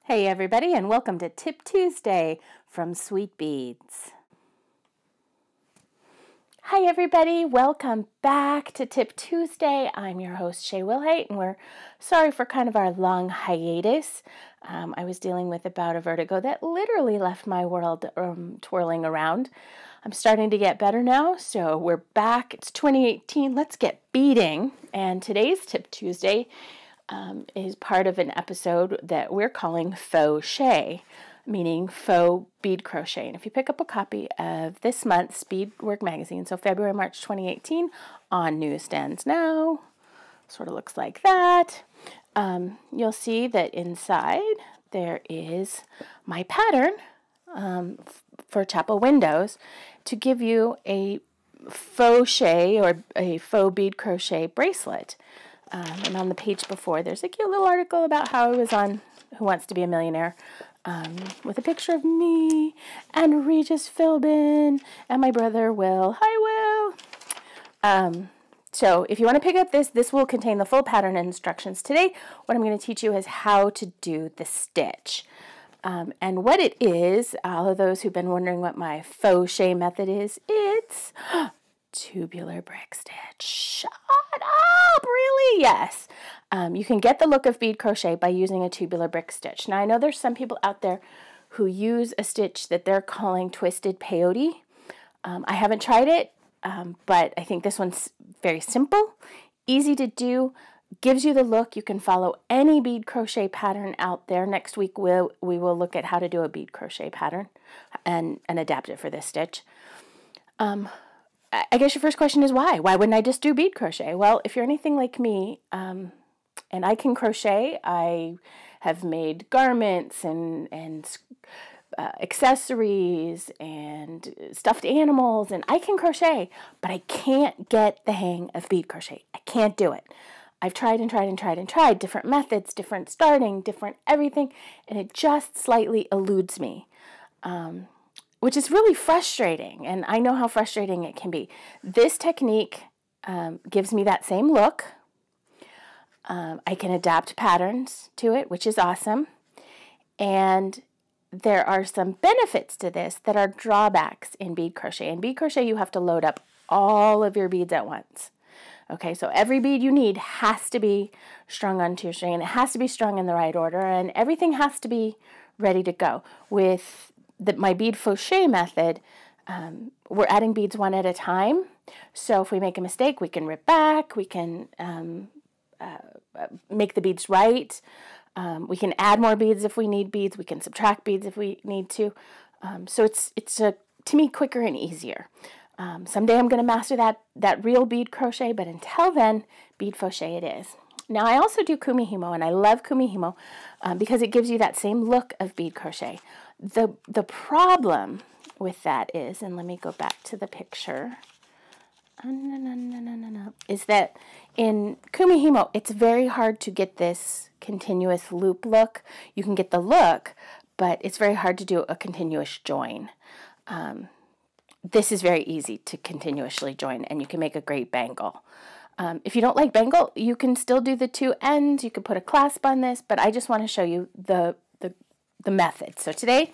Hey everybody, and welcome to Tip Tuesday from Sweet Beads. Hi everybody, welcome back to Tip Tuesday. I'm your host Shae Wilhite, and we're sorry for kind of our long hiatus. I was dealing with a bout of vertigo that literally left my world twirling around. I'm starting to get better now, so we're back. It's 2018. Let's get beading. And today's Tip Tuesday is part of an episode that we're calling Faux-chet, meaning faux bead crochet. And if you pick up a copy of this month's Beadwork Magazine, so February, March 2018, on newsstands now, sort of looks like that, you'll see that inside there is my pattern for chapel windows to give you a faux-chet or a faux bead crochet bracelet. And on the page before, there's a cute little article about how I was on Who Wants to Be a Millionaire with a picture of me and Regis Philbin and my brother Will. Hi, Will! So if you want to pick up this will contain the full pattern and instructions. Today, what I'm going to teach you is how to do the stitch. And what it is, all of those who've been wondering what my faux-chet method is, it's tubular brick stitch. Shut up! Really? Yes. You can get the look of bead crochet by using a tubular brick stitch. Now, I know there's some people out there who use a stitch that they're calling twisted peyote. I haven't tried it, but I think this one's very simple, easy to do, gives you the look. You can follow any bead crochet pattern out there. Next week, we will look at how to do a bead crochet pattern and adapt it for this stitch. I guess your first question is why? Why wouldn't I just do bead crochet? Well, if you're anything like me, and I can crochet, I have made garments and accessories and stuffed animals, and I can crochet, but I can't get the hang of bead crochet. I can't do it. I've tried and tried and tried and tried different methods, different starting, different everything, and it just slightly eludes me. Which is really frustrating, and I know how frustrating it can be. This technique gives me that same look. I can adapt patterns to it, which is awesome. And there are some benefits to this that are drawbacks in bead crochet. In bead crochet, you have to load up all of your beads at once. Okay, so every bead you need has to be strung onto your string, and it has to be strung in the right order, and everything has to be ready to go. With my bead faux-chet method, we're adding beads one at a time. So if we make a mistake, we can rip back, we can make the beads right, we can add more beads if we need beads, we can subtract beads if we need to. So it's to me, quicker and easier. Someday I'm going to master that real bead crochet, but until then, bead faux-chet it is. Now, I also do kumihimo, and I love kumihimo because it gives you that same look of bead crochet. The problem with that is, and let me go back to the picture, is that in kumihimo, it's very hard to get this continuous loop look. You can get the look, but it's very hard to do a continuous join. This is very easy to continuously join, and you can make a great bangle. If you don't like bangle, you can still do the two ends. You could put a clasp on this, but I just want to show you the method. So today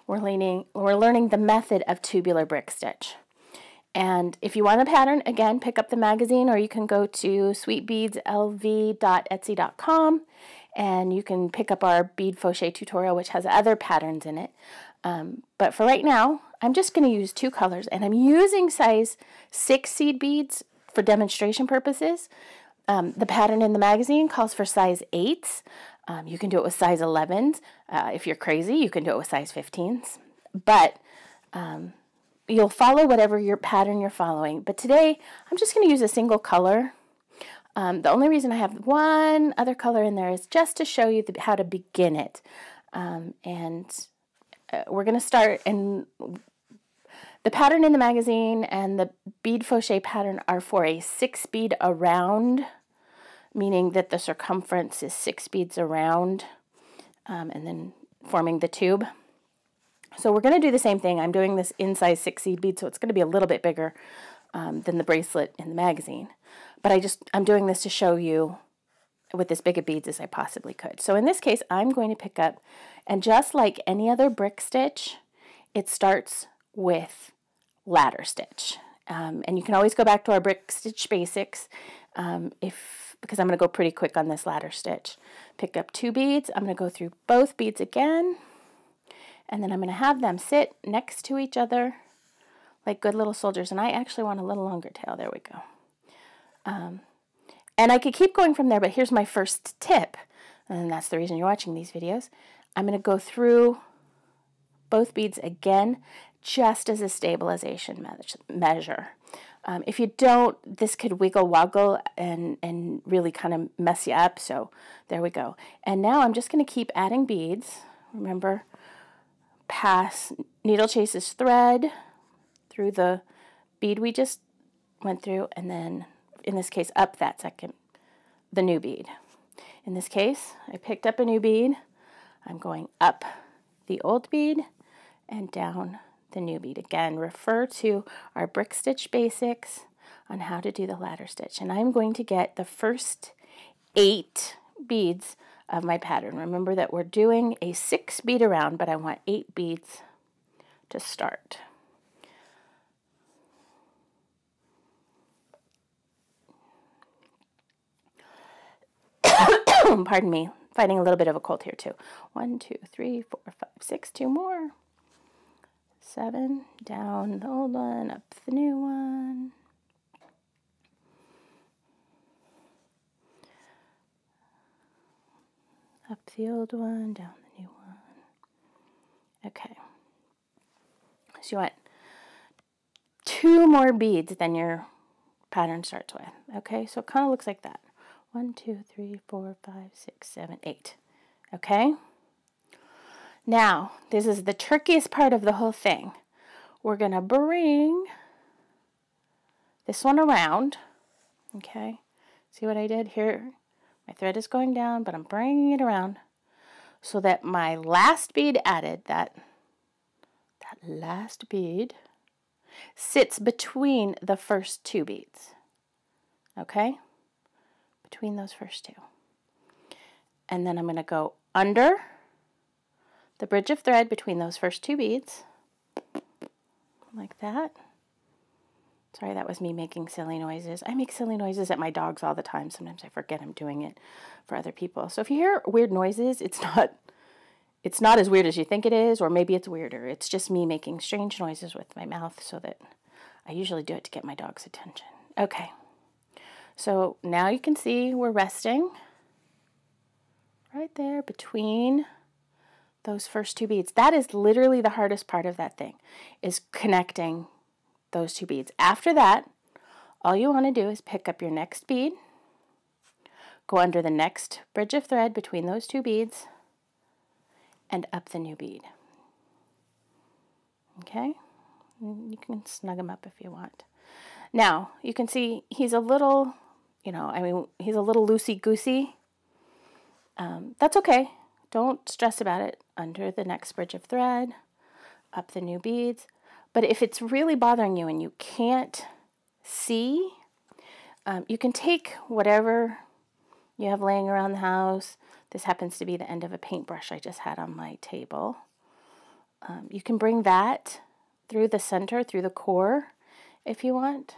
we're learning the method of tubular brick stitch. And if you want a pattern, again, pick up the magazine, or you can go to sweetbeadslv.etsy.com and you can pick up our bead faux-chet tutorial, which has other patterns in it. But for right now, I'm just going to use two colors, and I'm using size 6 seed beads for demonstration purposes. The pattern in the magazine calls for size 8s. You can do it with size 11s. If you're crazy, you can do it with size 15s. But you'll follow whatever your pattern you're following. But today, I'm just going to use a single color. The only reason I have one other color in there is just to show you how to begin it. We're going to start, and the pattern in the magazine and the bead faux-chet pattern are for a 6 bead around, meaning that the circumference is 6 beads around, and then forming the tube. So we're going to do the same thing. I'm doing this in size 6 seed bead, so it's going to be a little bit bigger than the bracelet in the magazine. But I'm doing this to show you with as big of beads as I possibly could. So in this case, I'm going to pick up, and just like any other brick stitch, it starts with ladder stitch. And you can always go back to our brick stitch basics because I'm going to go pretty quick on this ladder stitch. Pick up 2 beads. I'm going to go through both beads again, and then I'm going to have them sit next to each other like good little soldiers. And I actually want a little longer tail. There we go. And I could keep going from there, but here's my first tip, and that's the reason you're watching these videos. I'm going to go through both beads again, just as a stabilization measure. If you don't, this could wiggle woggle and really kind of mess you up, so there we go. And now I'm just going to keep adding beads. Remember, pass needle chases thread through the bead we just went through, and then in this case, up the new bead. In this case, I picked up a new bead. I'm going up the old bead and down the new bead. Again, refer to our brick stitch basics on how to do the ladder stitch. And I'm going to get the first 8 beads of my pattern. Remember that we're doing a 6 bead around, but I want 8 beads to start. Pardon me, fighting a little bit of a cold here too. 1, 2, 3, 4, 5, 6, 2 more. 7, down the old one, up the new one. Up the old one, down the new one. Okay. So you want 2 more beads than your pattern starts with. Okay, so it kind of looks like that. 1, 2, 3, 4, 5, 6, 7, 8. Okay? Now, this is the trickiest part of the whole thing. We're going to bring this one around. Okay? See what I did here? My thread is going down, but I'm bringing it around so that my last bead added, that last bead, sits between the first 2 beads. Okay? Between those first 2. And then I'm going to go under the bridge of thread between those first 2 beads, like that. Sorry, that was me making silly noises. I make silly noises at my dogs all the time. Sometimes I forget I'm doing it for other people. So if you hear weird noises, it's not as weird as you think it is, or maybe it's weirder. It's just me making strange noises with my mouth, so that I usually do it to get my dog's attention. Okay. So now you can see we're resting right there between those first 2 beads. That is literally the hardest part of that thing, is connecting those 2 beads. After that, all you want to do is pick up your next bead, go under the next bridge of thread between those 2 beads, and up the new bead. Okay? You can snug them up if you want. Now, you can see he's a little, he's a little loosey-goosey. That's okay. Don't stress about it. Under the next bridge of thread, up the new beads. But if it's really bothering you and you can't see, you can take whatever you have laying around the house. This happens to be the end of a paintbrush I just had on my table. You can bring that through the center, through the core, if you want.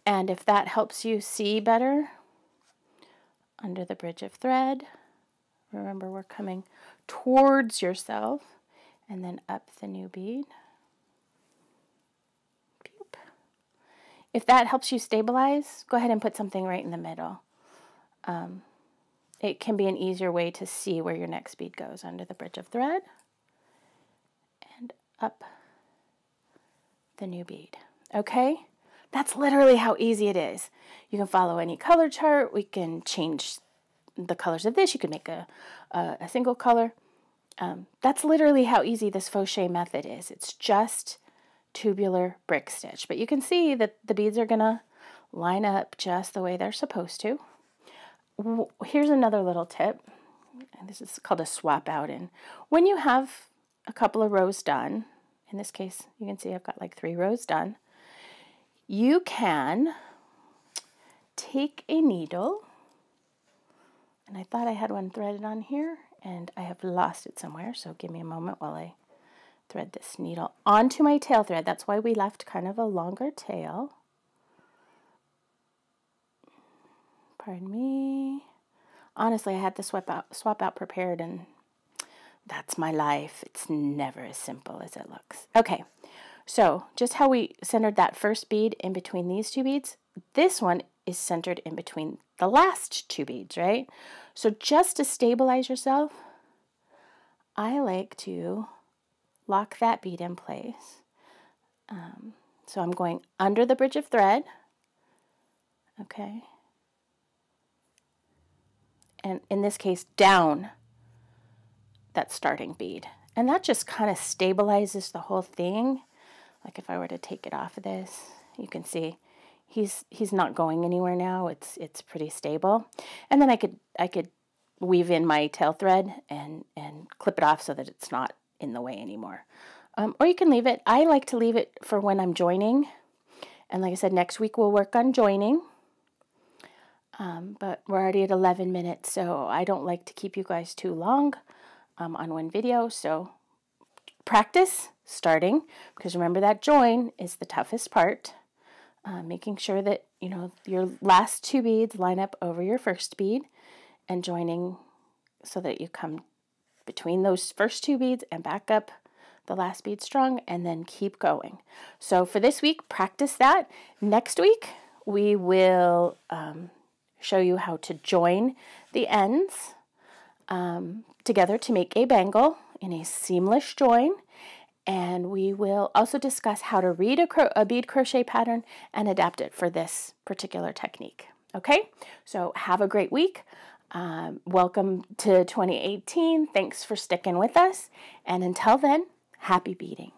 And if that helps you see better, under the bridge of thread, remember we're coming towards yourself, and then up the new bead. Peep. If that helps you stabilize, go ahead and put something right in the middle. It can be an easier way to see where your next bead goes. Under the bridge of thread and up the new bead. Okay? That's literally how easy it is. You can follow any color chart. We can change the colors of this. You can make a single color. That's literally how easy this faux-chet method is. It's just tubular brick stitch. But you can see that the beads are going to line up just the way they're supposed to. Here's another little tip. And this is called a swap out. And when you have a couple of rows done, in this case, you can see I've got like 3 rows done, you can take a needle And I thought I had one threaded on here, and I have lost it somewhere, so give me a moment while I thread this needle onto my tail thread. That's why we left kind of a longer tail. Pardon me. Honestly, I had the swap out prepared, and that's my life. It's never as simple as it looks. Okay, so just how we centered that first bead in between these two beads, this one is centered in between the last two beads, right? So just to stabilize yourself, I like to lock that bead in place. So I'm going under the bridge of thread, okay? And in this case, down that starting bead. And that just kind of stabilizes the whole thing. Like if I were to take it off of this, you can see he's not going anywhere now. It's pretty stable. And then I could weave in my tail thread and clip it off so that it's not in the way anymore. Or you can leave it. I like to leave it for when I'm joining. And like I said, next week we'll work on joining. But we're already at 11 minutes, so I don't like to keep you guys too long on one video. So practice starting, because remember that join is the toughest part. Making sure that, you know, your last two beads line up over your first bead, and joining so that you come between those first two beads and back up the last bead strong, and then keep going. So for this week, practice that. Next week, we will show you how to join the ends together to make a bangle in a seamless join. And we will also discuss how to read a bead crochet pattern and adapt it for this particular technique. Okay, so have a great week. Welcome to 2018. Thanks for sticking with us. And until then, happy beading.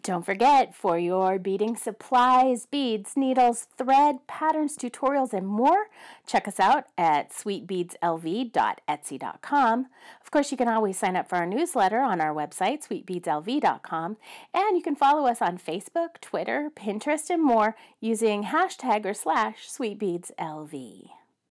Don't forget, for your beading supplies, beads, needles, thread, patterns, tutorials, and more, check us out at sweetbeadslv.etsy.com. Of course, you can always sign up for our newsletter on our website, sweetbeadslv.com, and you can follow us on Facebook, Twitter, Pinterest, and more using hashtag or /sweetbeadslv.